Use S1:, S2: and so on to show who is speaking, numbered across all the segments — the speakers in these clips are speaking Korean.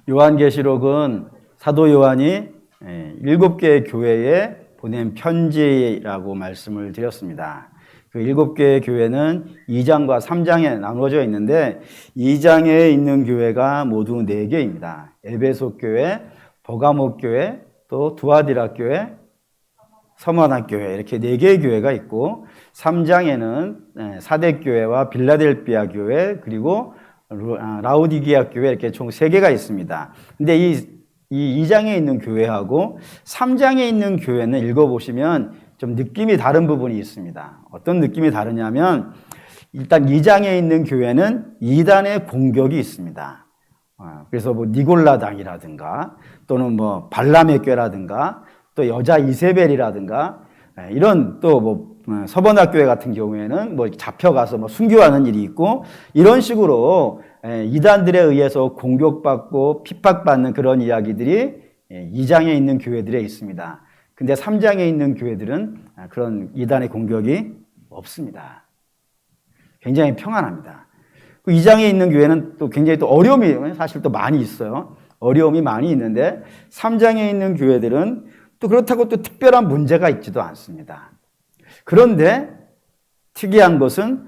S1: 요한계시록은 사도 요한이 7개의 교회에 보낸 편지라고 말씀을 드렸습니다. 그 7개의 교회는 2장과 3장에 나누어져 있는데 2장에 있는 교회가 모두 4개입니다. 에베소 교회, 버가모 교회, 또 두아디라 교회, 서머나 교회 이렇게 4개의 교회가 있고 3장에는 사대 교회와 빌라델비아 교회 그리고 라우디게아 교회 이렇게 총 3개가 있습니다. 근데 이 2장에 있는 교회하고 3장에 있는 교회는 읽어보시면 좀 느낌이 다른 부분이 있습니다. 어떤 느낌이 다르냐면 일단 2장에 있는 교회는 이단의 공격이 있습니다. 그래서 뭐 니골라당이라든가 또는 뭐 발람의 꾀라든가 또 여자 이세벨이라든가 이런 또 뭐 서번학교회 같은 경우에는 뭐 잡혀가서 뭐 순교하는 일이 있고 이런 식으로 이단들에 의해서 공격받고 핍박받는 그런 이야기들이 2장에 있는 교회들에 있습니다. 근데 3장에 있는 교회들은 그런 이단의 공격이 없습니다. 굉장히 평안합니다. 2장에 있는 교회는 또 굉장히 또 어려움이 사실 또 많이 있어요. 어려움이 많이 있는데 3장에 있는 교회들은 또 그렇다고 또 특별한 문제가 있지도 않습니다. 그런데 특이한 것은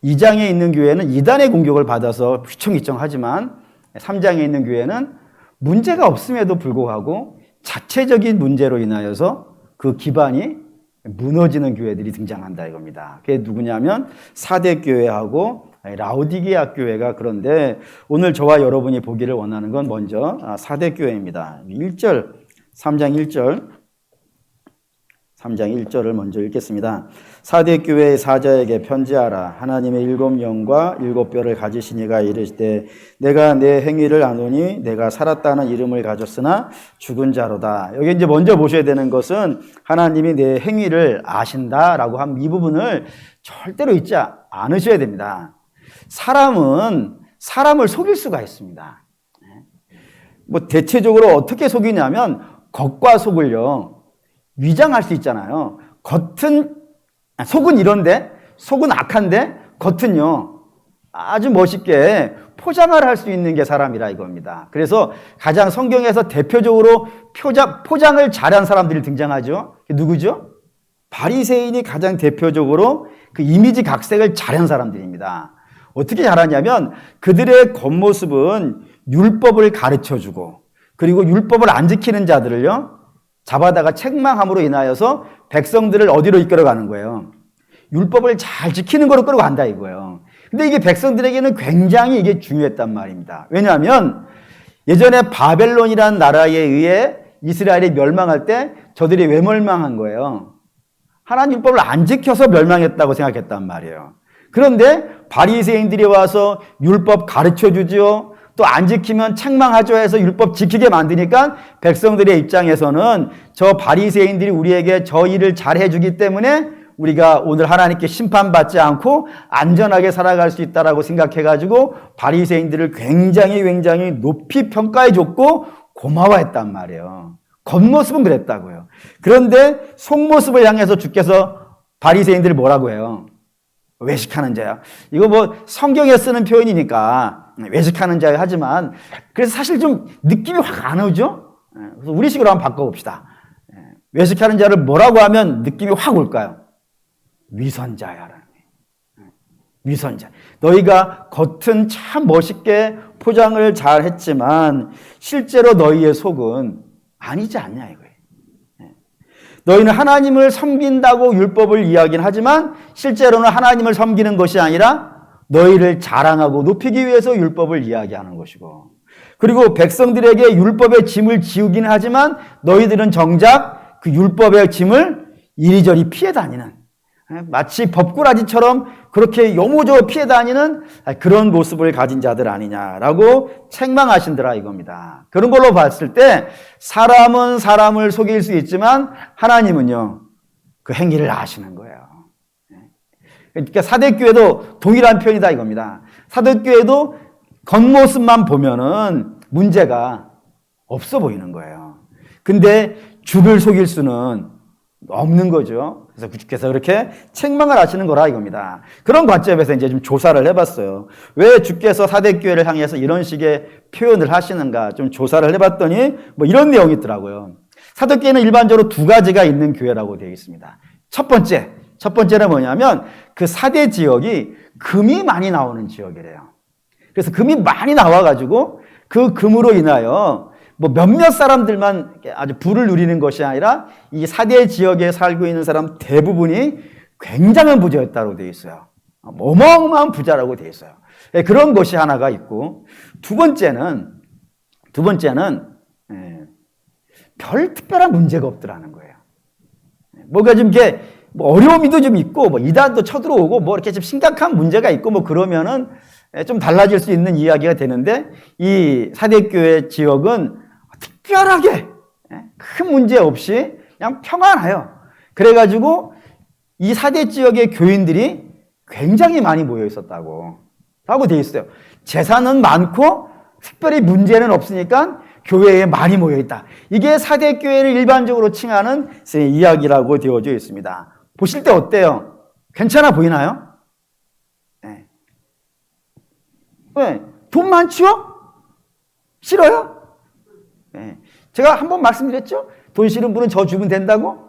S1: 2장에 있는 교회는 이단의 공격을 받아서 휘청휘청하지만 3장에 있는 교회는 문제가 없음에도 불구하고 자체적인 문제로 인하여서 그 기반이 무너지는 교회들이 등장한다 이겁니다. 그게 누구냐면 사대 교회하고 라우디게아 교회가 그런데 오늘 저와 여러분이 보기를 원하는 건 먼저 사대 교회입니다. 1절 3장 1절을 먼저 읽겠습니다. 사대 교회의 사자에게 편지하라. 하나님의 7 영과 7 뼈를 가지신 이가 이르시되 내가 내 행위를 아노니 내가 살았다는 이름을 가졌으나 죽은 자로다. 여기 이제 먼저 보셔야 되는 것은 하나님이 내 행위를 아신다라고 한 이 부분을 절대로 잊지 않으셔야 됩니다. 사람은 사람을 속일 수가 있습니다. 뭐 대체적으로 어떻게 속이냐면 겉과 속을요 위장할 수 있잖아요. 속은 이런데 속은 악한데 겉은요 아주 멋있게 포장을 할 수 있는 게 사람이라 이겁니다. 그래서 가장 성경에서 대표적으로 포장을 잘한 사람들이 등장하죠. 누구죠? 바리새인이 가장 대표적으로 그 이미지 각색을 잘한 사람들입니다. 어떻게 잘하냐면 그들의 겉모습은 율법을 가르쳐주고 그리고 율법을 안 지키는 자들을요 잡아다가 책망함으로 인하여서 백성들을 어디로 이끌어가는 거예요? 율법을 잘 지키는 거로 끌어간다 이거예요. 근데 이게 백성들에게는 굉장히 이게 중요했단 말입니다. 왜냐하면 예전에 바벨론이라는 나라에 의해 이스라엘이 멸망할 때 저들이 왜 멸망한 거예요? 하나님 율법을 안 지켜서 멸망했다고 생각했단 말이에요. 그런데 바리새인들이 와서 율법 가르쳐주죠. 또 안 지키면 책망하죠 해서 율법 지키게 만드니까 백성들의 입장에서는 저 바리새인들이 우리에게 저 일을 잘 해주기 때문에 우리가 오늘 하나님께 심판받지 않고 안전하게 살아갈 수 있다라고 생각해가지고 바리새인들을 굉장히 높이 평가해줬고 고마워했단 말이에요. 겉모습은 그랬다고요. 그런데 속모습을 향해서 주께서 바리새인들을 뭐라고 해요? 외식하는 자야. 이거 뭐 성경에 쓰는 표현이니까 외식하는 자야 하지만 그래서 사실 좀 느낌이 확 안 오죠? 그래서 우리식으로 한번 바꿔봅시다. 외식하는 자를 뭐라고 하면 느낌이 확 올까요? 위선자야라는 거예요. 위선자. 너희가 겉은 참 멋있게 포장을 잘 했지만 실제로 너희의 속은 아니지 않냐 이거예요. 너희는 하나님을 섬긴다고 율법을 이야기는 하지만 실제로는 하나님을 섬기는 것이 아니라 너희를 자랑하고 높이기 위해서 율법을 이야기하는 것이고 그리고 백성들에게 율법의 짐을 지우기는 하지만 너희들은 정작 그 율법의 짐을 이리저리 피해 다니는 마치 법꾸라지처럼 그렇게 요모조모 피해 다니는 그런 모습을 가진 자들 아니냐라고 책망하신더라 이겁니다. 그런 걸로 봤을 때 사람은 사람을 속일 수 있지만 하나님은요 그 행위를 아시는 거예요. 그러니까 사대교회도 동일한 표현이다 이겁니다. 사대교회도 겉모습만 보면은 문제가 없어 보이는 거예요. 근데 주를 속일 수는 없는 거죠. 그래서 주께서 그렇게 책망을 하시는 거라 이겁니다. 그런 관점에서 이제 좀 조사를 해봤어요. 왜 주께서 사대교회를 향해서 이런 식의 표현을 하시는가 좀 조사를 해봤더니 뭐 이런 내용이 있더라고요. 사도교회는 일반적으로 두 가지가 있는 교회라고 되어 있습니다. 첫 번째는 뭐냐면 그 사대 지역이 금이 많이 나오는 지역이래요. 그래서 금이 많이 나와가지고 그 금으로 인하여 뭐 몇몇 사람들만 아주 부를 누리는 것이 아니라 이 사대 지역에 살고 있는 사람 대부분이 굉장한 부자였다고 되어 있어요. 어마어마한 부자라고 되어 있어요. 그런 것이 하나가 있고 두 번째는 별 특별한 문제가 없더라는 거예요. 뭐가 좀 이렇게 뭐 어려움이도 좀 있고 뭐 이단도 쳐들어오고 뭐 이렇게 좀 심각한 문제가 있고 뭐 그러면은 좀 달라질 수 있는 이야기가 되는데 이 사대교회 지역은 특별하게 큰 문제 없이 그냥 평안해요. 그래가지고 이 사대 지역의 교인들이 굉장히 많이 모여 있었다고 라고 돼 있어요. 재산은 많고 특별히 문제는 없으니까 교회에 많이 모여 있다. 이게 사대교회를 일반적으로 칭하는 이야기라고 되어져 있습니다. 보실 때 어때요? 괜찮아 보이나요? 네. 왜? 돈 많죠? 싫어요? 네. 제가 한번 말씀드렸죠? 돈 싫은 분은 저 주면 된다고?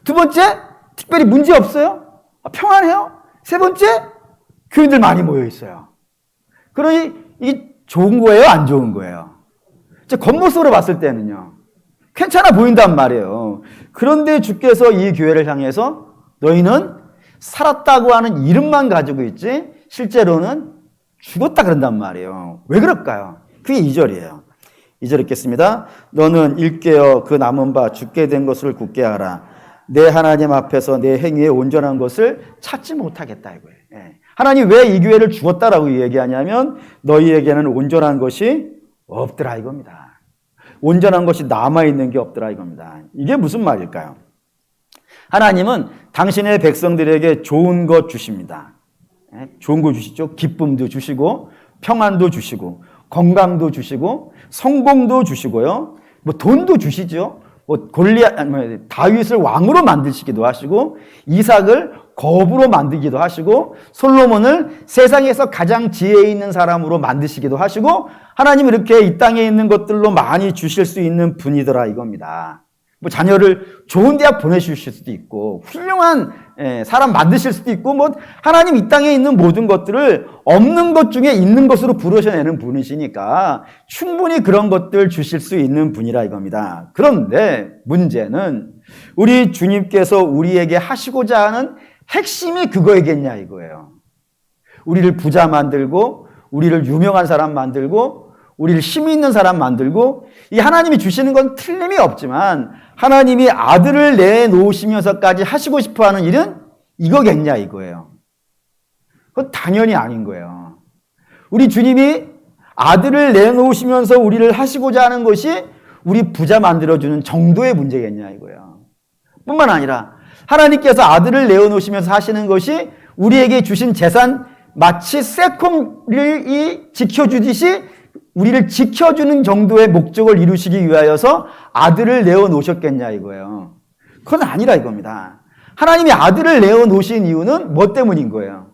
S1: 두 번째, 특별히 문제 없어요? 평안해요? 세 번째, 교인들 많이 모여 있어요. 그러니 이게 좋은 거예요? 안 좋은 거예요? 겉모습으로 봤을 때는요. 괜찮아 보인단 말이에요. 그런데 주께서 이 교회를 향해서 너희는 살았다고 하는 이름만 가지고 있지 실제로는 죽었다 그런단 말이에요. 왜 그럴까요? 그게 2절이에요. 2절 읽겠습니다. 너는 일깨어 그 남은 바 죽게 된 것을 굳게 하라. 내 하나님 앞에서 내 행위에 온전한 것을 찾지 못하겠다 이거예요. 하나님 왜 이 교회를 죽었다라고 얘기하냐면 너희에게는 온전한 것이 없더라 이겁니다. 온전한 것이 남아있는 게 없더라 이겁니다. 이게 무슨 말일까요? 하나님은 당신의 백성들에게 좋은 것 주십니다. 좋은 거 주시죠. 기쁨도 주시고 평안도 주시고 건강도 주시고 성공도 주시고요. 뭐 돈도 주시죠. 뭐 다윗을 왕으로 만드시기도 하시고 이삭을 거부로 만들기도 하시고 솔로몬을 세상에서 가장 지혜 있는 사람으로 만드시기도 하시고 하나님은 이렇게 이 땅에 있는 것들로 많이 주실 수 있는 분이더라 이겁니다. 뭐 자녀를 좋은 대학 보내주실 수도 있고 훌륭한 사람 만드실 수도 있고 뭐 하나님 이 땅에 있는 모든 것들을 없는 것 중에 있는 것으로 부르셔내는 분이시니까 충분히 그런 것들 주실 수 있는 분이라 이겁니다. 그런데 문제는 우리 주님께서 우리에게 하시고자 하는 핵심이 그거이겠냐 이거예요. 우리를 부자 만들고 우리를 유명한 사람 만들고 우리를 힘 있는 사람 만들고 이 하나님이 주시는 건 틀림이 없지만 하나님이 아들을 내놓으시면서까지 하시고 싶어하는 일은 이거겠냐 이거예요. 그건 당연히 아닌 거예요. 우리 주님이 아들을 내놓으시면서 우리를 하시고자 하는 것이 우리 부자 만들어주는 정도의 문제겠냐 이거예요. 뿐만 아니라 하나님께서 아들을 내어놓으시면서 하시는 것이 우리에게 주신 재산 마치 새콤을 지켜주듯이 우리를 지켜주는 정도의 목적을 이루시기 위하여서 아들을 내어놓으셨겠냐 이거예요. 그건 아니라 이겁니다. 하나님이 아들을 내어놓으신 이유는 뭐 때문인 거예요?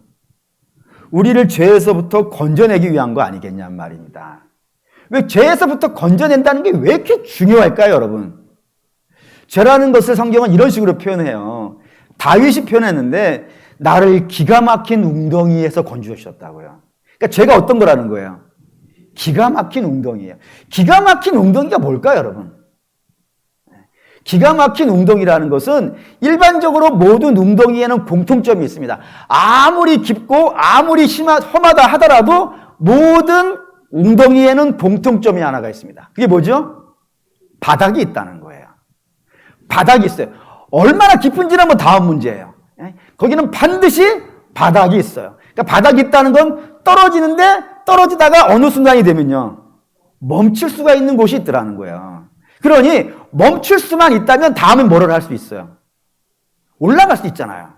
S1: 우리를 죄에서부터 건져내기 위한 거 아니겠냔 말입니다. 왜 죄에서부터 건져낸다는 게 왜 이렇게 중요할까요, 여러분? 죄라는 것을 성경은 이런 식으로 표현해요. 다윗이 표현했는데 나를 기가 막힌 웅덩이에서 건져주셨다고요. 그러니까 죄가 어떤 거라는 거예요? 기가 막힌 웅덩이에요. 기가 막힌 웅덩이가 뭘까요, 여러분? 기가 막힌 웅덩이라는 것은 일반적으로 모든 웅덩이에는 공통점이 있습니다. 아무리 깊고 아무리 험하다 하더라도 모든 웅덩이에는 공통점이 하나가 있습니다. 그게 뭐죠? 바닥이 있다는 거예요. 바닥이 있어요. 얼마나 깊은지는 뭐 다음 문제예요. 거기는 반드시 바닥이 있어요. 그러니까 바닥이 있다는 건 떨어지는데 떨어지다가 어느 순간이 되면요. 멈출 수가 있는 곳이 있더라는 거예요. 그러니 멈출 수만 있다면 다음엔 뭐를 할 수 있어요? 올라갈 수 있잖아요.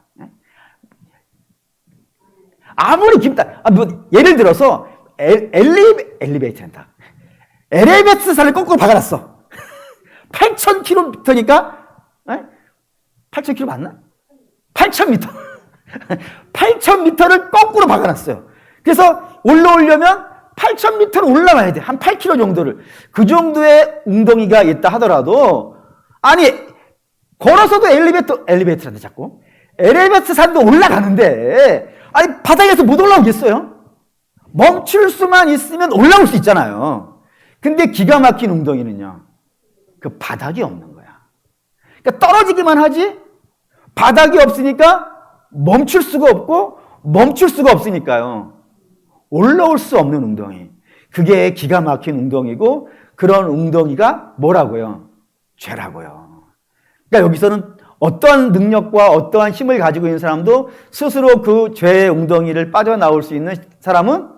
S1: 아무리 깊다. 예를 들어서 엘리베이터다. 엘리베이터를 거꾸로 박아놨어. 8,000km니까 8,000km 맞나? 8,000m. 8,000m를 거꾸로 박아놨어요. 그래서 올라오려면 8,000m를 올라와야 돼. 한 8km 정도를. 그 정도의 웅덩이가 있다 하더라도, 아니, 걸어서도 엘리베이터란다, 자꾸. 엘리베이터 산도 올라가는데, 아니, 바닥에서 못 올라오겠어요? 멈출 수만 있으면 올라올 수 있잖아요. 근데 기가 막힌 웅덩이는요, 그 바닥이 없는 거야. 그러니까 떨어지기만 하지, 바닥이 없으니까 멈출 수가 없고, 멈출 수가 없으니까요. 올라올 수 없는 웅덩이. 그게 기가 막힌 웅덩이고, 그런 웅덩이가 뭐라고요? 죄라고요. 그러니까 여기서는 어떠한 능력과 어떠한 힘을 가지고 있는 사람도 스스로 그 죄의 웅덩이를 빠져나올 수 있는 사람은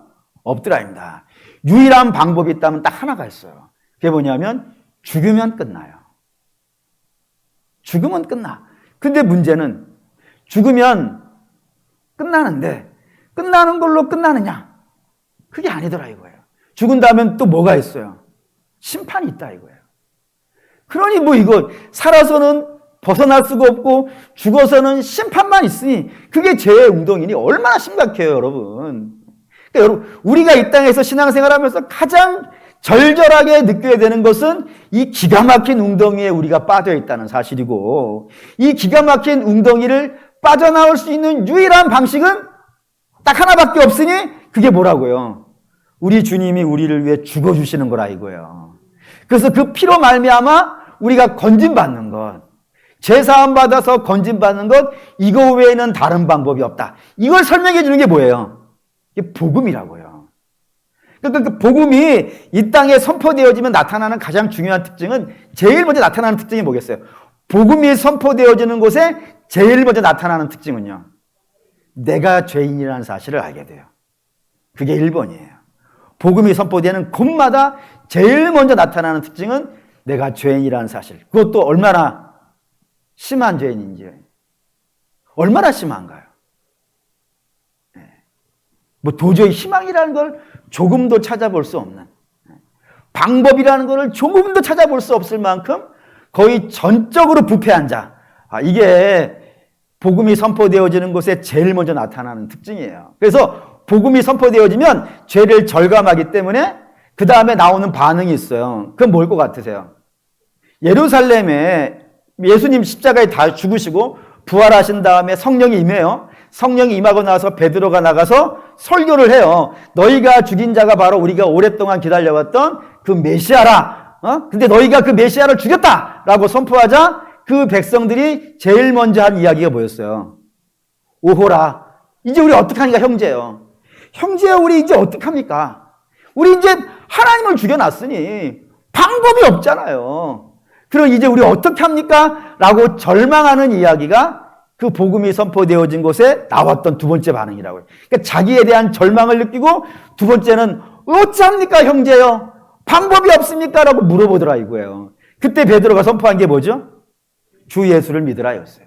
S1: 없더라입니다. 유일한 방법이 있다면 딱 하나가 있어요. 그게 뭐냐면 죽으면 끝나요. 죽으면 끝나. 근데 문제는 죽으면 끝나는데 끝나는 걸로 끝나느냐? 그게 아니더라 이거예요. 죽은 다음엔 또 뭐가 있어요? 심판이 있다 이거예요. 그러니 뭐 이거 살아서는 벗어날 수가 없고 죽어서는 심판만 있으니 그게 죄의 웅덩이니 얼마나 심각해요, 여러분. 그러니까 여러분, 우리가 이 땅에서 신앙생활하면서 가장 절절하게 느껴야 되는 것은 이 기가 막힌 웅덩이에 우리가 빠져 있다는 사실이고, 이 기가 막힌 웅덩이를 빠져나올 수 있는 유일한 방식은 딱 하나밖에 없으니 그게 뭐라고요? 우리 주님이 우리를 위해 죽어주시는 거라 이거예요. 그래서 그 피로 말미암아 우리가 건진받는 것, 죄사함 받아서 건진받는 것, 이거 외에는 다른 방법이 없다. 이걸 설명해 주는 게 뭐예요? 이게 복음이라고요. 그러니까 그 복음이 이 땅에 선포되어지면 나타나는 가장 중요한 특징은, 제일 먼저 나타나는 특징이 뭐겠어요? 복음이 선포되어지는 곳에 제일 먼저 나타나는 특징은요, 내가 죄인이라는 사실을 알게 돼요. 그게 1번이에요. 복음이 선포되는 곳마다 제일 먼저 나타나는 특징은 내가 죄인이라는 사실. 그것도 얼마나 심한 죄인인지. 얼마나 심한가요? 뭐 도저히 희망이라는 걸 조금도 찾아볼 수 없는, 방법이라는 걸 조금도 찾아볼 수 없을 만큼 거의 전적으로 부패한 자. 이게 복음이 선포되어지는 곳에 제일 먼저 나타나는 특징이에요. 그래서 복음이 선포되어지면 죄를 절감하기 때문에 그 다음에 나오는 반응이 있어요. 그건 뭘 것 같으세요? 예루살렘에 예수님 십자가에 다 죽으시고 부활하신 다음에 성령이 임해요. 성령이 임하고 나서 베드로가 나가서 설교를 해요. 너희가 죽인 자가 바로 우리가 오랫동안 기다려왔던 그 메시아라. 근데 너희가 그 메시아를 죽였다라고 선포하자 그 백성들이 제일 먼저 한 이야기가 뭐였어요? 오호라. 이제 우리 어떡하니까 형제요. 형제요, 우리 이제 어떡합니까? 우리 이제 하나님을 죽여놨으니 방법이 없잖아요. 그럼 이제 우리 어떻게 합니까? 라고 절망하는 이야기가 그 복음이 선포되어진 곳에 나왔던 두 번째 반응이라고요. 그러니까 자기에 대한 절망을 느끼고, 두 번째는 어찌합니까 형제요? 방법이 없습니까? 라고 물어보더라 이거예요. 그때 베드로가 선포한 게 뭐죠? 주 예수를 믿으라였어요.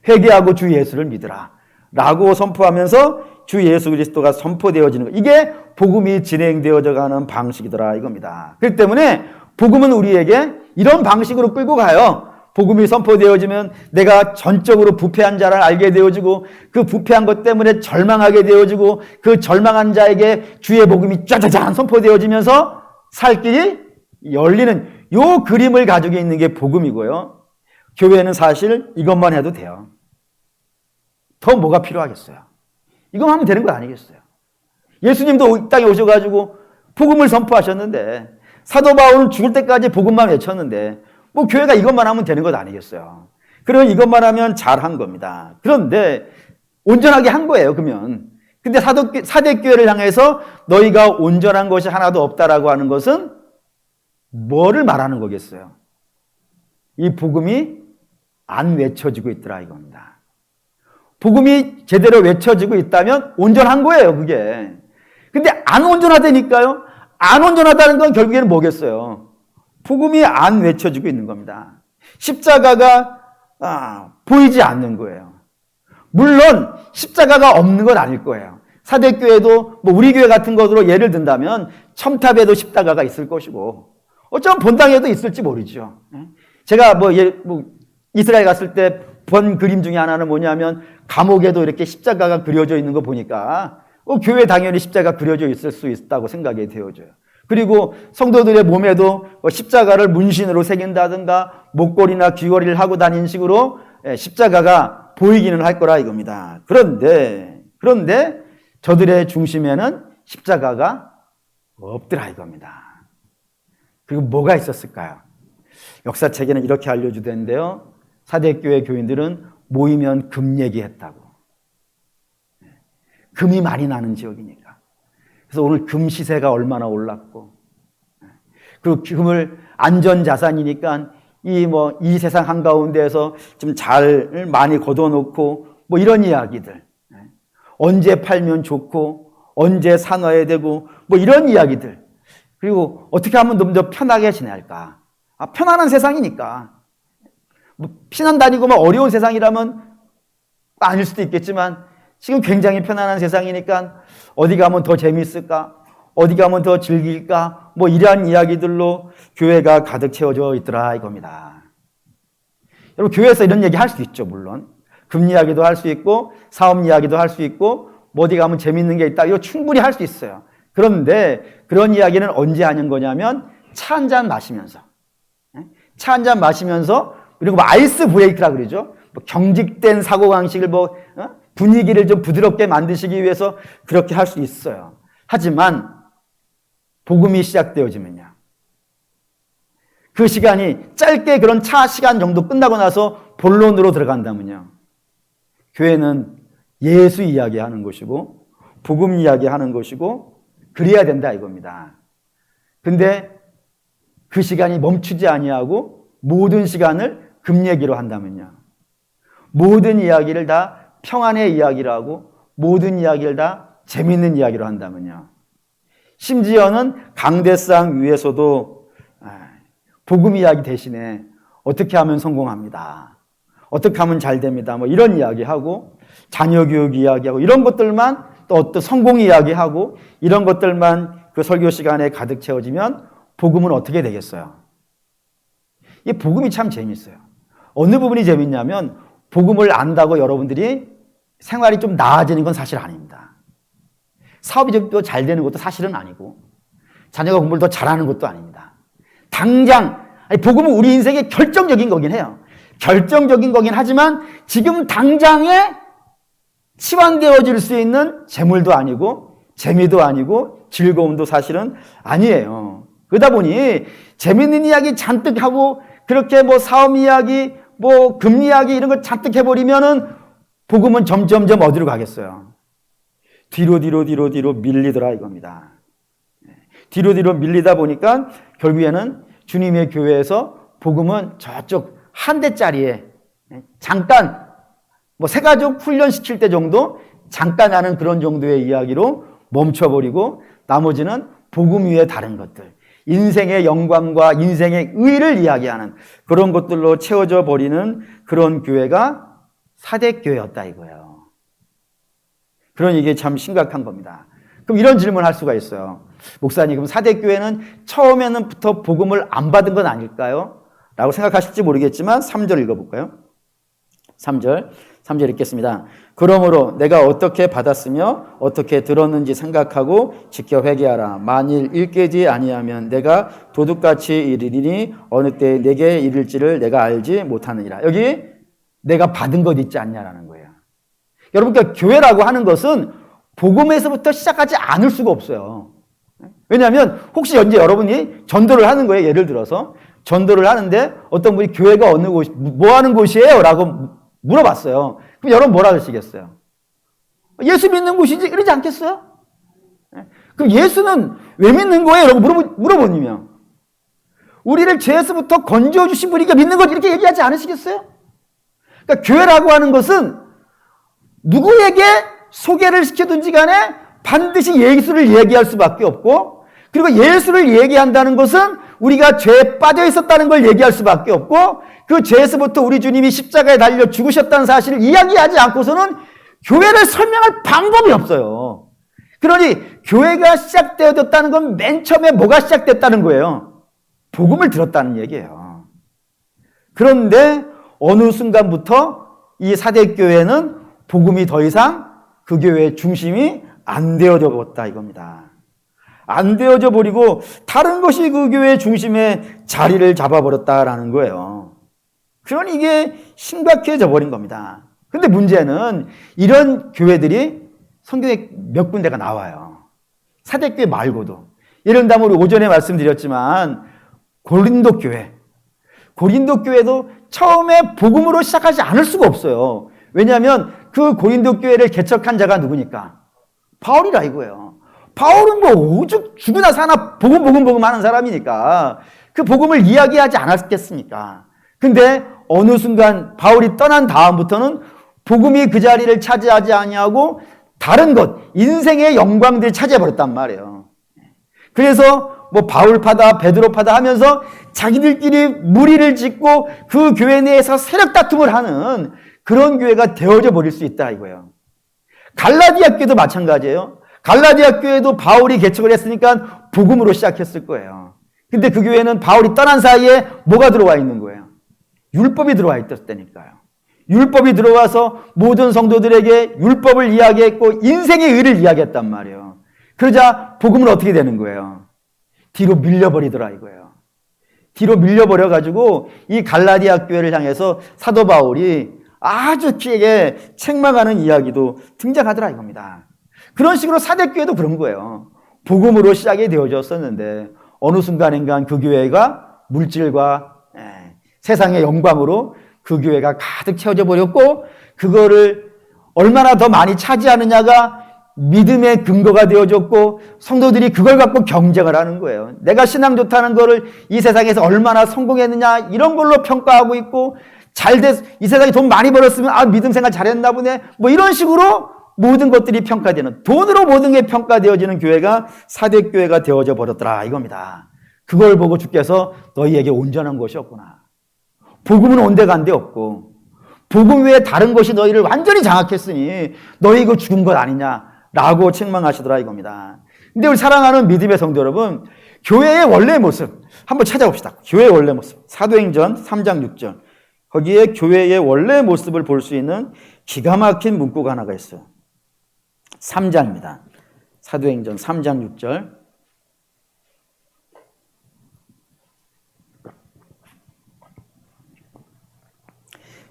S1: 회개하고 주 예수를 믿으라 라고 선포하면서 주 예수 그리스도가 선포되어지는 것, 이게 복음이 진행되어져 가는 방식이더라 이겁니다. 그렇기 때문에 복음은 우리에게 이런 방식으로 끌고 가요. 복음이 선포되어지면 내가 전적으로 부패한 자를 알게 되어지고, 그 부패한 것 때문에 절망하게 되어지고, 그 절망한 자에게 주의 복음이 짜자잔 선포되어지면서 살 길이 열리는 요 그림을 가지고 있는 게 복음이고요. 교회는 사실 이것만 해도 돼요. 더 뭐가 필요하겠어요? 이것만 하면 되는 거 아니겠어요? 예수님도 이 땅에 오셔가지고 복음을 선포하셨는데, 사도 바울은 죽을 때까지 복음만 외쳤는데, 뭐 교회가 이것만 하면 되는 것 아니겠어요? 그러면 이것만 하면 잘한 겁니다. 그런데 온전하게 한 거예요, 그러면. 근데 사대교회를 향해서 너희가 온전한 것이 하나도 없다라고 하는 것은 뭐를 말하는 거겠어요? 이 복음이 안 외쳐지고 있더라 이겁니다. 복음이 제대로 외쳐지고 있다면 온전한 거예요, 그게. 근데 안 온전하다니까요? 안 온전하다는 건 결국에는 뭐겠어요? 복음이 안 외쳐지고 있는 겁니다. 십자가가 보이지 않는 거예요. 물론 십자가가 없는 건 아닐 거예요. 사대교회도 뭐 우리 교회 같은 것으로 예를 든다면 첨탑에도 십자가가 있을 것이고, 어쩌면 본당에도 있을지 모르죠. 제가 이스라엘 갔을 때 본 그림 중에 하나는 뭐냐면 감옥에도 이렇게 십자가가 그려져 있는 거 보니까 교회 당연히 십자가 그려져 있을 수 있다고 생각이 되어져요. 그리고 성도들의 몸에도 십자가를 문신으로 새긴다든가 목걸이나 귀걸이를 하고 다니는 식으로 십자가가 보이기는 할 거라 이겁니다. 그런데 저들의 중심에는 십자가가 없더라 이겁니다. 그리고 뭐가 있었을까요? 역사책에는 이렇게 알려주던데요. 사대교회 교인들은 모이면 금 얘기했다고. 금이 많이 나는 지역이니까. 그래서 오늘 금 시세가 얼마나 올랐고, 그리고 금을 안전자산이니까 이 세상 한가운데에서 좀 잘 많이 걷어놓고 뭐 이런 이야기들, 언제 팔면 좋고 언제 사놔야 되고 뭐 이런 이야기들, 그리고 어떻게 하면 좀 더 편하게 지낼까. 편안한 세상이니까. 뭐 피난 다니고 막 어려운 세상이라면 아닐 수도 있겠지만 지금 굉장히 편안한 세상이니까 어디 가면 더 재미있을까? 어디 가면 더 즐길까? 뭐 이러한 이야기들로 교회가 가득 채워져 있더라 이겁니다. 여러분, 교회에서 이런 얘기 할 수 있죠. 물론 금 이야기도 할 수 있고 사업 이야기도 할 수 있고 뭐 어디 가면 재미있는 게 있다, 이거 충분히 할 수 있어요. 그런데 그런 이야기는 언제 하는 거냐면 차 한 잔 마시면서, 차 한 잔 마시면서, 그리고 뭐 아이스 브레이크라 그러죠. 뭐 경직된 사고방식을 분위기를 좀 부드럽게 만드시기 위해서 그렇게 할 수 있어요. 하지만 복음이 시작되어지면요, 그 시간이 짧게 그런 차 시간 정도 끝나고 나서 본론으로 들어간다면요, 교회는 예수 이야기하는 것이고 복음 이야기하는 것이고 그래야 된다 이겁니다. 근데 그 시간이 멈추지 아니하고 모든 시간을 금 얘기로 한다면요, 모든 이야기를 다 평안의 이야기를 하고 모든 이야기를 다 재밌는 이야기로 한다면요, 심지어는 강대상 위에서도 복음 이야기 대신에 어떻게 하면 성공합니다, 어떻게 하면 잘 됩니다, 뭐 이런 이야기하고 자녀 교육 이야기하고 이런 것들만, 또 어떤 성공 이야기하고 이런 것들만 그 설교 시간에 가득 채워지면 복음은 어떻게 되겠어요? 이 복음이 참 재밌어요. 어느 부분이 재밌냐면 복음을 안다고 여러분들이 생활이 좀 나아지는 건 사실 아닙니다. 사업이 좀 더 잘 되는 것도 사실은 아니고 자녀가 공부를 더 잘하는 것도 아닙니다. 당장 복음은 우리 인생의 결정적인 거긴 해요. 결정적인 거긴 하지만 지금 당장에 치환되어질 수 있는 재물도 아니고 재미도 아니고 즐거움도 사실은 아니에요. 그러다 보니 재밌는 이야기 잔뜩 하고 그렇게 뭐 사업 이야기, 뭐 금 이야기 이런 걸 잔뜩 해버리면은 복음은 점점점 어디로 가겠어요? 뒤로 밀리더라 이겁니다. 뒤로 밀리다 보니까 결국에는 주님의 교회에서 복음은 저쪽 한 대짜리에 잠깐 뭐 새가족 훈련시킬 때 정도 잠깐 하는 그런 정도의 이야기로 멈춰버리고 나머지는 복음 위에 다른 것들, 인생의 영광과 인생의 의를 이야기하는 그런 것들로 채워져 버리는 그런 교회가 사대교회였다 이거예요. 그러니 이게 참 심각한 겁니다. 그럼 이런 질문을 할 수가 있어요. 목사님, 그럼 사대교회는 처음에는부터 복음을 안 받은 건 아닐까요? 라고 생각하실지 모르겠지만 3절 읽어볼까요? 3절 읽겠습니다. 그러므로 내가 어떻게 받았으며 어떻게 들었는지 생각하고 지켜 회개하라. 만일 읽게 아니하면 내가 도둑같이 이르리니 어느 때 내게 이를지를 내가 알지 못하느니라. 여기 내가 받은 것 있지 않냐라는 거예요. 여러분, 그러니까 교회라고 하는 것은 복음에서부터 시작하지 않을 수가 없어요. 왜냐하면 혹시 언제 여러분이 전도를 하는 거예요. 예를 들어서 전도를 하는데 어떤 분이 교회가 어느 곳, 뭐 하는 곳이에요? 라고 물어봤어요. 그럼 여러분 뭐라 그러시겠어요? 예수 믿는 곳이지 이러지 않겠어요? 그럼 예수는 왜 믿는 거예요? 라고 물어보면 우리를 죄에서부터 건져주신 주신 분이니까 믿는 것 이렇게 얘기하지 않으시겠어요? 그러니까 교회라고 하는 것은 누구에게 소개를 시켜든지 간에 반드시 예수를 얘기할 수밖에 없고, 그리고 예수를 얘기한다는 것은 우리가 죄에 빠져 있었다는 걸 얘기할 수밖에 없고, 그 죄에서부터 우리 주님이 십자가에 달려 죽으셨다는 사실을 이야기하지 않고서는 교회를 설명할 방법이 없어요. 그러니 교회가 시작되어졌다는 건 맨 처음에 뭐가 시작됐다는 거예요? 복음을 들었다는 얘기예요. 그런데 어느 순간부터 이 사대교회는 복음이 더 이상 그 교회의 중심이 안 되어져 버렸다 이겁니다. 안 되어져 버리고 다른 것이 그 교회의 중심에 자리를 잡아버렸다라는 거예요. 그러니 이게 심각해져 버린 겁니다. 근데 문제는 이런 교회들이 성경에 몇 군데가 나와요. 사대교회 말고도. 예를 들면 우리 오전에 말씀드렸지만 고린도 교회도 처음에 복음으로 시작하지 않을 수가 없어요. 왜냐하면 그 고린도 교회를 개척한 자가 누구니까? 바울이라 이거예요. 바울은 뭐 오죽 죽으나 사나 복음 하는 사람이니까 그 복음을 이야기하지 않았겠습니까? 근데 어느 순간 바울이 떠난 다음부터는 복음이 그 자리를 차지하지 아니하고 다른 것, 인생의 영광들을 차지해버렸단 말이에요. 그래서 뭐 바울파다 베드로파다 하면서 자기들끼리 무리를 짓고 그 교회 내에서 세력 다툼을 하는 그런 교회가 되어져 버릴 수 있다 이거예요. 갈라디아 교회도 마찬가지예요. 갈라디아 교회도 바울이 개척을 했으니까 복음으로 시작했을 거예요. 근데 그 교회는 바울이 떠난 사이에 뭐가 들어와 있는 거예요? 율법이 들어와 있었다니까요. 율법이 들어와서 모든 성도들에게 율법을 이야기했고 인생의 의를 이야기했단 말이에요. 그러자 복음은 어떻게 되는 거예요? 뒤로 밀려버리더라 이거예요. 뒤로 밀려버려가지고 이 갈라디아 교회를 향해서 사도 바울이 아주 길게 책망하는 이야기도 등장하더라 이겁니다. 그런 식으로 사대교회도 그런 거예요. 복음으로 시작이 되어졌었는데 어느 순간인가 그 교회가 물질과 세상의 영광으로 그 교회가 가득 채워져 버렸고 그거를 얼마나 더 많이 차지하느냐가 믿음의 근거가 되어졌고 성도들이 그걸 갖고 경쟁을 하는 거예요. 내가 신앙 좋다는 거를 이 세상에서 얼마나 성공했느냐 이런 걸로 평가하고 있고 이 세상에 돈 많이 벌었으면 믿음 생활 잘했나 보네 뭐 이런 식으로 모든 것들이 평가되는 돈으로 모든 게 평가되어지는 교회가 사대교회가 되어져 버렸더라 이겁니다. 그걸 보고 주께서 너희에게 온전한 것이 없구나. 복음은 온데간데 없고 복음 외에 다른 것이 너희를 완전히 장악했으니 너희 이거 죽은 것 아니냐라고 책망하시더라 이겁니다. 근데 우리 사랑하는 믿음의 성도 여러분, 교회의 원래 모습 한번 찾아봅시다. 교회의 원래 모습 사도행전 3장 6절 거기에 교회의 원래 모습을 볼 수 있는 기가 막힌 문구가 하나가 있어요. 3장입니다. 사도행전 3장 6절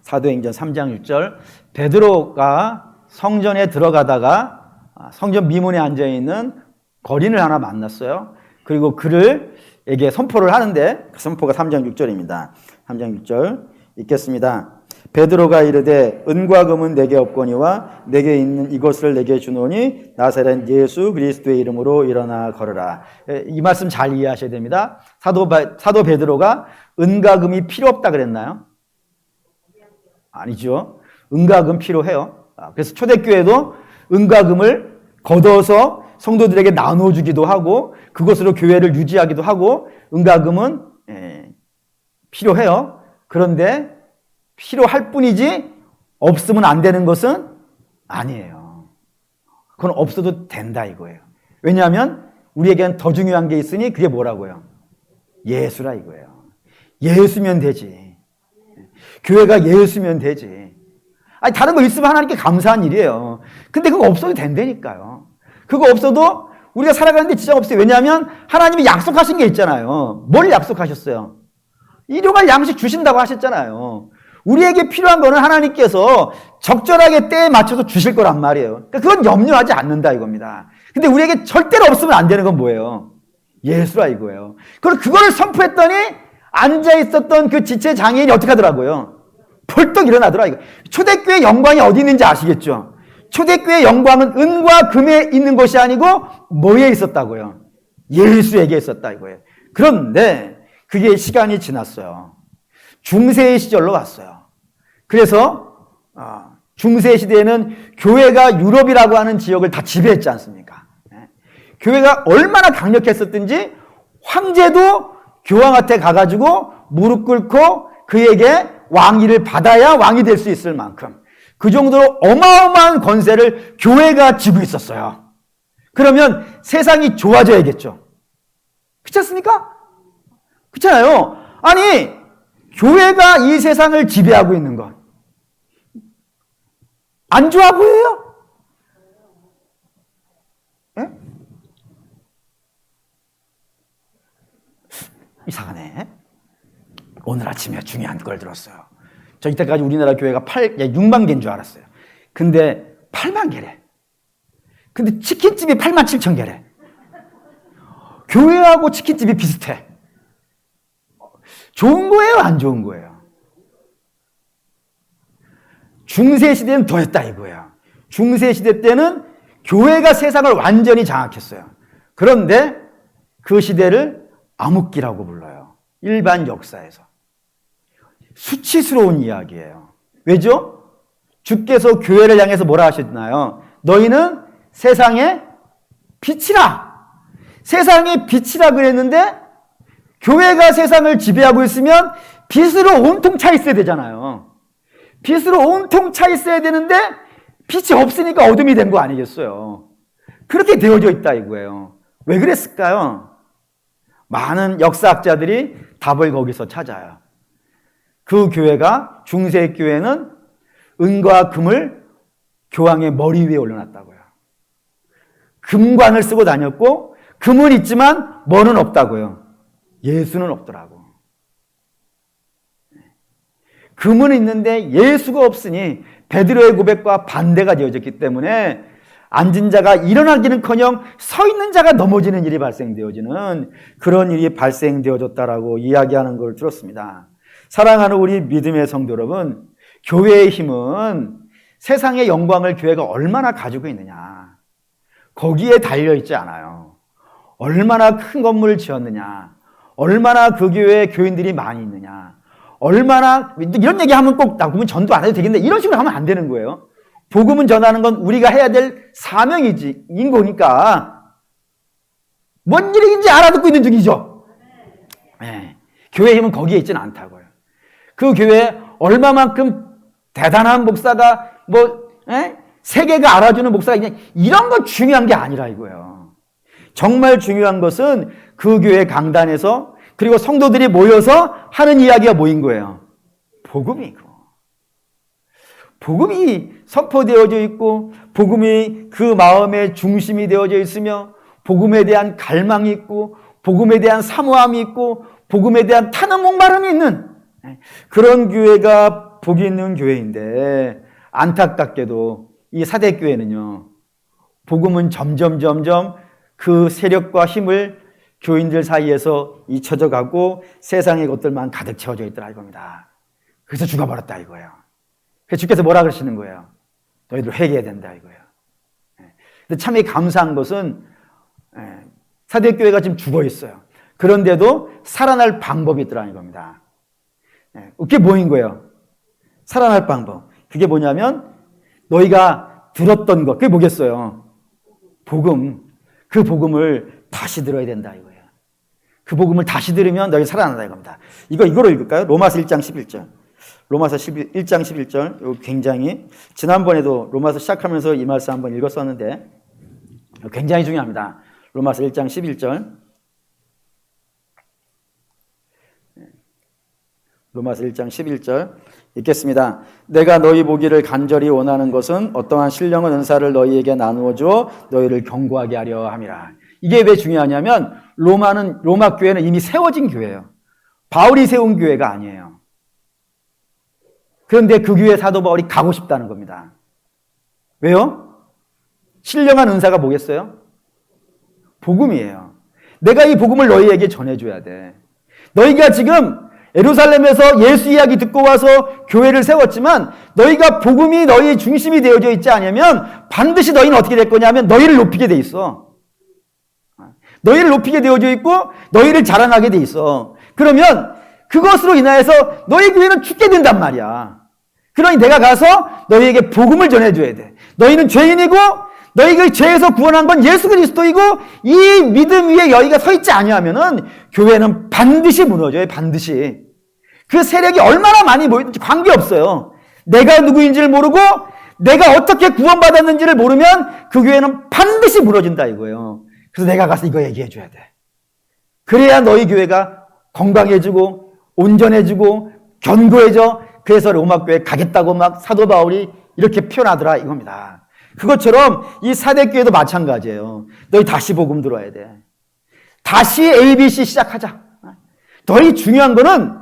S1: 사도행전 3장 6절 베드로가 성전에 들어가다가 성전 미문에 앉아있는 거린을 하나 만났어요. 그리고 그에게 선포를 하는데 그 선포가 3장 6절입니다. 3장 6절 읽겠습니다. 베드로가 이르되 은과 금은 내게 없거니와 내게 있는 이것을 내게 주노니 나사렛 예수 그리스도의 이름으로 일어나 걸으라. 이 말씀 잘 이해하셔야 됩니다. 사도 베드로가 은과 금이 필요 없다 그랬나요? 아니죠. 은과 금 필요해요. 그래서 초대교회도 은과 금을 걷어서 성도들에게 나눠주기도 하고 그것으로 교회를 유지하기도 하고 은과 금은 필요해요. 그런데 필요할 뿐이지 없으면 안 되는 것은 아니에요. 그건 없어도 된다 이거예요. 왜냐하면 우리에게는 더 중요한 게 있으니 그게 뭐라고요? 예수라 이거예요. 예수면 되지. 교회가 예수면 되지. 아니 다른 거 있으면 하나님께 감사한 일이에요. 근데 그거 없어도 된다니까요. 그거 없어도 우리가 살아가는데 지장 없어요. 왜냐하면 하나님이 약속하신 게 있잖아요. 뭘 약속하셨어요? 일용할 양식 주신다고 하셨잖아요. 우리에게 필요한 거는 하나님께서 적절하게 때에 맞춰서 주실 거란 말이에요. 그러니까 그건 염려하지 않는다 이겁니다. 근데 우리에게 절대로 없으면 안 되는 건 뭐예요? 예수라 이거예요. 그리고 그거를 선포했더니 앉아있었던 그 지체 장애인이 어떻게 하더라고요? 벌떡 일어나더라 이거. 초대교회 영광이 어디 있는지 아시겠죠? 초대교회 영광은 은과 금에 있는 것이 아니고 뭐에 있었다고요? 예수에게 있었다 이거예요. 그런데 그게 시간이 지났어요. 중세의 시절로 갔어요. 그래서 중세 시대에는 교회가 유럽이라고 하는 지역을 다 지배했지 않습니까? 교회가 얼마나 강력했었든지 황제도 교황한테 가가지고 무릎 꿇고 그에게 왕위를 받아야 왕이 될 수 있을 만큼 그 정도로 어마어마한 권세를 교회가 쥐고 있었어요. 그러면 세상이 좋아져야겠죠. 그렇지 않습니까? 그렇잖아요. 아니 교회가 이 세상을 지배하고 있는 것, 안 좋아 보여요? 네? 이상하네. 오늘 아침에 중요한 걸 들었어요. 저 이때까지 우리나라 교회가 6만 개인 줄 알았어요. 근데 8만 개래. 근데 치킨집이 8만 7천 개래. 교회하고 치킨집이 비슷해. 좋은 거예요? 안 좋은 거예요? 중세시대는 더했다 이거예요. 중세시대 때는 교회가 세상을 완전히 장악했어요. 그런데 그 시대를 암흑기라고 불러요. 일반 역사에서. 수치스러운 이야기예요. 왜죠? 주께서 교회를 향해서 뭐라 하셨나요? 너희는 세상의 빛이라. 세상의 빛이라 그랬는데 교회가 세상을 지배하고 있으면 빛으로 온통 차 있어야 되잖아요. 빛으로 온통 차 있어야 되는데 빛이 없으니까 어둠이 된 거 아니겠어요? 그렇게 되어져 있다 이거예요. 왜 그랬을까요? 많은 역사학자들이 답을 거기서 찾아요. 그 교회가, 중세 교회는 은과 금을 교황의 머리 위에 올려놨다고요. 금관을 쓰고 다녔고 금은 있지만 뭐는 없다고요. 예수는 없더라고. 금은 있는데 예수가 없으니 베드로의 고백과 반대가 되어졌기 때문에 앉은 자가 일어나기는커녕 서 있는 자가 넘어지는 일이 발생되어지는 그런 일이 발생되어졌다라고 이야기하는 걸 들었습니다. 사랑하는 우리 믿음의 성도 여러분, 교회의 힘은 세상의 영광을 교회가 얼마나 가지고 있느냐, 거기에 달려있지 않아요. 얼마나 큰 건물을 지었느냐, 얼마나 그 교회에 교인들이 많이 있느냐, 얼마나, 이런 얘기하면 꼭 나 그러면 전도 안 해도 되겠네, 이런 식으로 하면 안 되는 거예요. 복음은 전하는 건 우리가 해야 될 사명인 거니까 뭔 일인지 알아듣고 있는 중이죠. 네. 교회의 힘은 거기에 있지는 않다고요. 그 교회에 얼마만큼 대단한 목사가 세계가 알아주는 목사가 있냐, 이런 거 중요한 게 아니라 이거예요. 정말 중요한 것은 그 교회 강단에서 그리고 성도들이 모여서 하는 이야기가 뭐인 거예요? 복음이고. 복음이 선포되어져 있고 복음이 그 마음의 중심이 되어져 있으며 복음에 대한 갈망이 있고 복음에 대한 사모함이 있고 복음에 대한 타는 목마름이 있는 그런 교회가 복이 있는 교회인데, 안타깝게도 이 사대교회는요, 복음은 점점 그 세력과 힘을 교인들 사이에서 잊혀져 가고 세상의 것들만 가득 채워져 있더라 이겁니다. 그래서 죽어버렸다 이거예요. 그래서 주께서 뭐라 그러시는 거예요? 너희들 회개해야 된다 이거예요. 근데 참 감사한 것은 사대교회가 지금 죽어 있어요. 그런데도 살아날 방법이 있더라는 겁니다. 그게 뭐인 거예요? 살아날 방법. 그게 뭐냐면 너희가 들었던 것, 그게 뭐겠어요? 복음. 그 복음을 다시 들어야 된다 이거예요. 그 복음을 다시 들으면 너희 살아난다 이겁니다. 이거로 읽을까요? 로마서 1장 11절. 로마서 1장 11절. 이거 굉장히, 지난번에도 로마서 시작하면서 이 말씀 한번 읽었었는데 굉장히 중요합니다. 로마서 1장 11절. 로마서 1장 11절 읽겠습니다. 내가 너희 보기를 간절히 원하는 것은 어떠한 신령한 은사를 너희에게 나누어 주어 너희를 견고하게 하려 함이라. 이게 왜 중요하냐면 로마 교회는 이미 세워진 교회예요. 바울이 세운 교회가 아니에요. 그런데 그 교회 사도 바울이 가고 싶다는 겁니다. 왜요? 신령한 은사가 뭐겠어요? 복음이에요. 내가 이 복음을 너희에게 전해줘야 돼. 너희가 지금 예루살렘에서 예수 이야기 듣고 와서 교회를 세웠지만 너희가 복음이 너희의 중심이 되어져 있지 않으면 반드시 너희는 어떻게 될 거냐면 너희를 높이게 돼 있어. 너희를 높이게 되어져 있고 너희를 자랑하게 돼 있어. 그러면 그것으로 인하여서 너희 교회는 죽게 된단 말이야. 그러니 내가 가서 너희에게 복음을 전해줘야 돼. 너희는 죄인이고 너희가 죄에서 구원한 건 예수 그리스도이고 이 믿음 위에 너희가 서 있지 아니하면은 교회는 반드시 무너져요. 반드시. 그 세력이 얼마나 많이 모이든지 관계없어요. 내가 누구인지를 모르고 내가 어떻게 구원받았는지를 모르면 그 교회는 반드시 무너진다 이거예요. 그래서 내가 가서 이거 얘기해 줘야 돼. 그래야 너희 교회가 건강해지고 온전해지고 견고해져. 그래서 로마 교회 가겠다고 막 사도 바울이 이렇게 표현하더라 이겁니다. 그것처럼 이 사대교회도 마찬가지예요. 너희 다시 복음 들어야 돼. 다시 ABC 시작하자. 너희 중요한 거는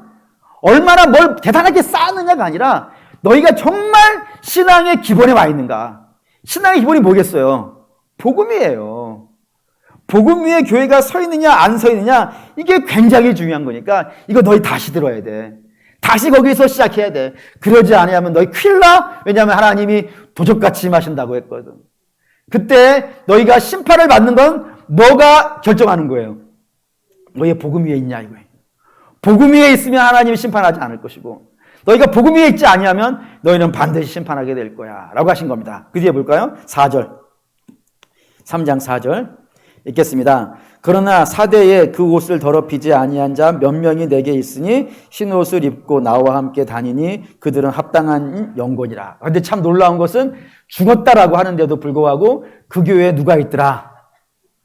S1: 얼마나 뭘 대단하게 쌓느냐가 아니라 너희가 정말 신앙의 기본에 와 있는가. 신앙의 기본이 뭐겠어요? 복음이에요. 복음 위에 교회가 서 있느냐 안 서 있느냐 이게 굉장히 중요한 거니까 이거 너희 다시 들어야 돼. 다시 거기서 시작해야 돼. 그러지 않으면 너희 큰일 나. 왜냐하면 하나님이 도적같이 임하신다고 했거든. 그때 너희가 심판을 받는 건 뭐가 결정하는 거예요? 너희의 복음 위에 있냐 이거예요. 복음 위에 있으면 하나님이 심판하지 않을 것이고 너희가 복음 위에 있지 아니하면 너희는 반드시 심판하게 될 거야 라고 하신 겁니다. 그 뒤에 볼까요? 4절 3장 4절 읽겠습니다. 그러나 사대에 그 옷을 더럽히지 아니한 자 몇 명이 내게 있으니 흰 옷을 입고 나와 함께 다니니 그들은 합당한 영혼이라. 그런데 참 놀라운 것은 죽었다라고 하는데도 불구하고 그 교회에 누가 있더라?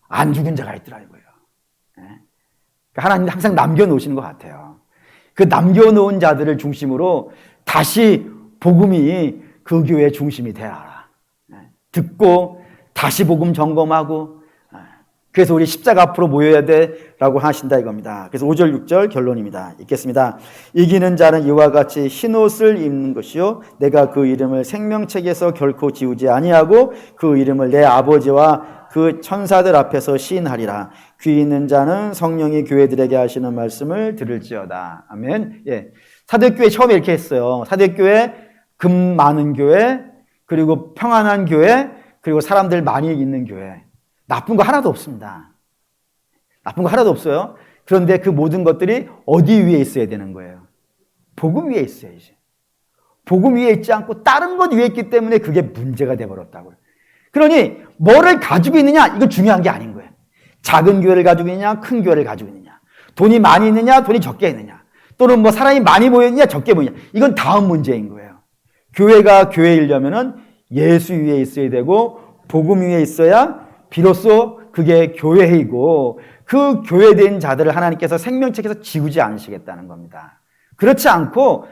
S1: 안 죽은 자가 있더라 이거예요. 하나님 항상 남겨놓으시는 것 같아요. 그 남겨놓은 자들을 중심으로 다시 복음이 그 교회의 중심이 되어라. 듣고 다시 복음 점검하고 그래서 우리 십자가 앞으로 모여야 돼라고 하신다 이겁니다. 그래서 5절 6절 결론입니다. 읽겠습니다. 이기는 자는 이와 같이 흰옷을 입는 것이요 내가 그 이름을 생명책에서 결코 지우지 아니하고 그 이름을 내 아버지와 그 천사들 앞에서 시인하리라. 귀 있는 자는 성령이 교회들에게 하시는 말씀을 들을지어다. 아멘. 예. 사도교회 처음에 이렇게 했어요. 사도교회 금 많은 교회, 그리고 평안한 교회, 그리고 사람들 많이 있는 교회. 나쁜 거 하나도 없습니다. 나쁜 거 하나도 없어요. 그런데 그 모든 것들이 어디 위에 있어야 되는 거예요? 복음 위에 있어야지. 복음 위에 있지 않고 다른 것 위에 있기 때문에 그게 문제가 돼버렸다고요. 그러니 뭐를 가지고 있느냐 이건 중요한 게 아닌 거예요. 작은 교회를 가지고 있느냐 큰 교회를 가지고 있느냐, 돈이 많이 있느냐 돈이 적게 있느냐, 또는 뭐 사람이 많이 모였느냐 적게 모였느냐, 이건 다음 문제인 거예요. 교회가 교회이려면은 예수 위에 있어야 되고 복음 위에 있어야 비로소 그게 교회이고 그 교회된 자들을 하나님께서 생명책에서 지우지 않으시겠다는 겁니다. 그렇지 않고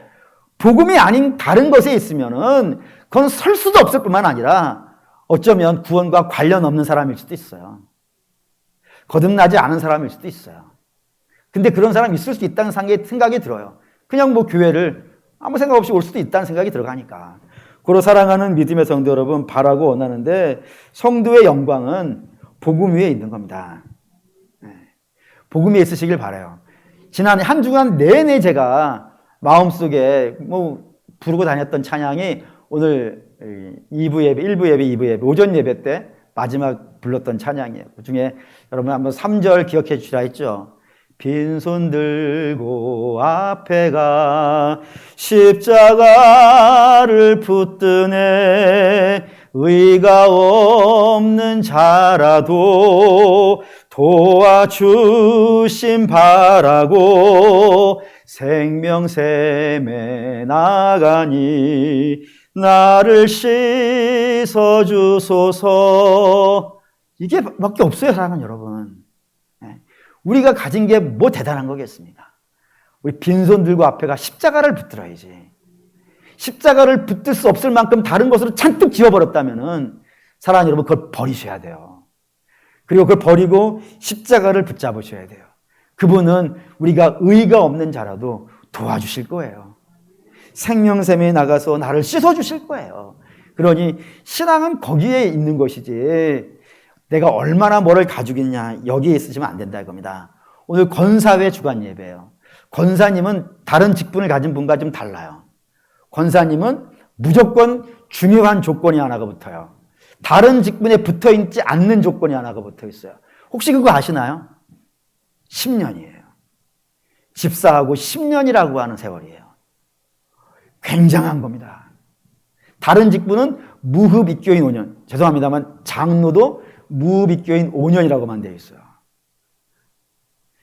S1: 복음이 아닌 다른 것에 있으면은 그건 설 수도 없을 뿐만 아니라 어쩌면 구원과 관련 없는 사람일 수도 있어요. 거듭나지 않은 사람일 수도 있어요. 근데 그런 사람이 있을 수 있다는 생각이 들어요. 그냥 뭐 교회를 아무 생각 없이 올 수도 있다는 생각이 들어가니까. 고로 사랑하는 믿음의 성도 여러분, 바라고 원하는데 성도의 영광은 복음 위에 있는 겁니다. 복음 위에 있으시길 바라요. 지난 한 주간 내내 제가 마음속에 뭐 부르고 다녔던 찬양이 오늘 2부 예배, 1부 예배, 2부 예배, 오전 예배 때 마지막 불렀던 찬양이에요. 그 중에 여러분 한번 3절 기억해 주시라 했죠. 빈손 들고 앞에 가 십자가를 붙드네 의가 없는 자라도 도와주심 바라고 생명샘에 나가니 나를 씻어주소서. 이게 밖에 없어요 사랑하는 여러분. 우리가 가진 게 뭐 대단한 거겠습니까? 우리 빈손 들고 앞에 가 십자가를 붙들어야지. 십자가를 붙들 수 없을 만큼 다른 것으로 잔뜩 지워버렸다면은 사랑하는 여러분 그걸 버리셔야 돼요. 그리고 그걸 버리고 십자가를 붙잡으셔야 돼요. 그분은 우리가 의가 없는 자라도 도와주실 거예요. 생명샘에 나가서 나를 씻어주실 거예요. 그러니 신앙은 거기에 있는 것이지 내가 얼마나 뭐를 가지고 있냐 여기에 있으시면 안 된다 이겁니다. 오늘 권사회 주간 예배예요. 권사님은 다른 직분을 가진 분과 좀 달라요. 권사님은 무조건 중요한 조건이 하나가 붙어요. 다른 직분에 붙어있지 않는 조건이 하나가 붙어 있어요. 혹시 그거 아시나요? 10년이에요. 집사하고 10년이라고 하는 세월이에요. 굉장한 겁니다. 다른 직분은 무흡입교인 5년. 죄송합니다만 장로도 무흡입교인 5년이라고만 되어 있어요.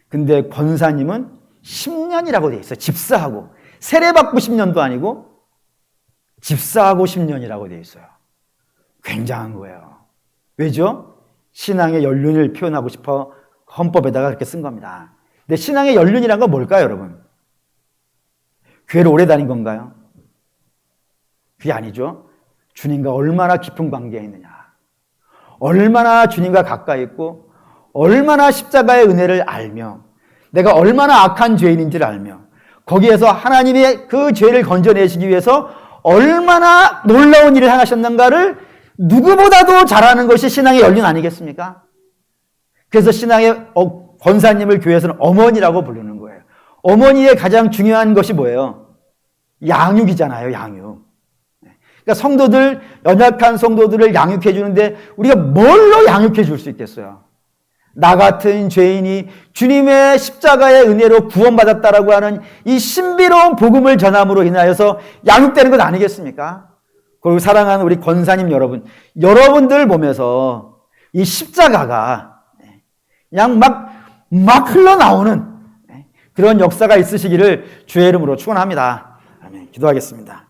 S1: 근데 권사님은 10년이라고 되어 있어요. 집사하고. 세례받고 10년도 아니고 집사하고 10년이라고 되어 있어요. 굉장한 거예요. 왜죠? 신앙의 연륜을 표현하고 싶어 헌법에다가 그렇게 쓴 겁니다. 근데 신앙의 연륜이란 건 뭘까요, 여러분? 교회를 오래 다닌 건가요? 그게 아니죠. 주님과 얼마나 깊은 관계에 있느냐, 얼마나 주님과 가까이 있고 얼마나 십자가의 은혜를 알며 내가 얼마나 악한 죄인인지를 알며 거기에서 하나님의 그 죄를 건져내시기 위해서 얼마나 놀라운 일을 행하셨는가를 누구보다도 잘 아는 것이 신앙의 연륜 아니겠습니까? 그래서 신앙의 권사님을 교회에서는 어머니라고 부르는 거예요. 어머니의 가장 중요한 것이 뭐예요? 양육이잖아요, 양육. 그러니까 성도들, 연약한 성도들을 양육해 주는데 우리가 뭘로 양육해 줄 수 있겠어요? 나 같은 죄인이 주님의 십자가의 은혜로 구원받았다라고 하는 이 신비로운 복음을 전함으로 인하여서 양육되는 것 아니겠습니까? 그리고 사랑하는 우리 권사님 여러분, 여러분들 보면서 이 십자가가 그냥 막 흘러나오는 그런 역사가 있으시기를 주의 이름으로 축원합니다. 아멘. 기도하겠습니다.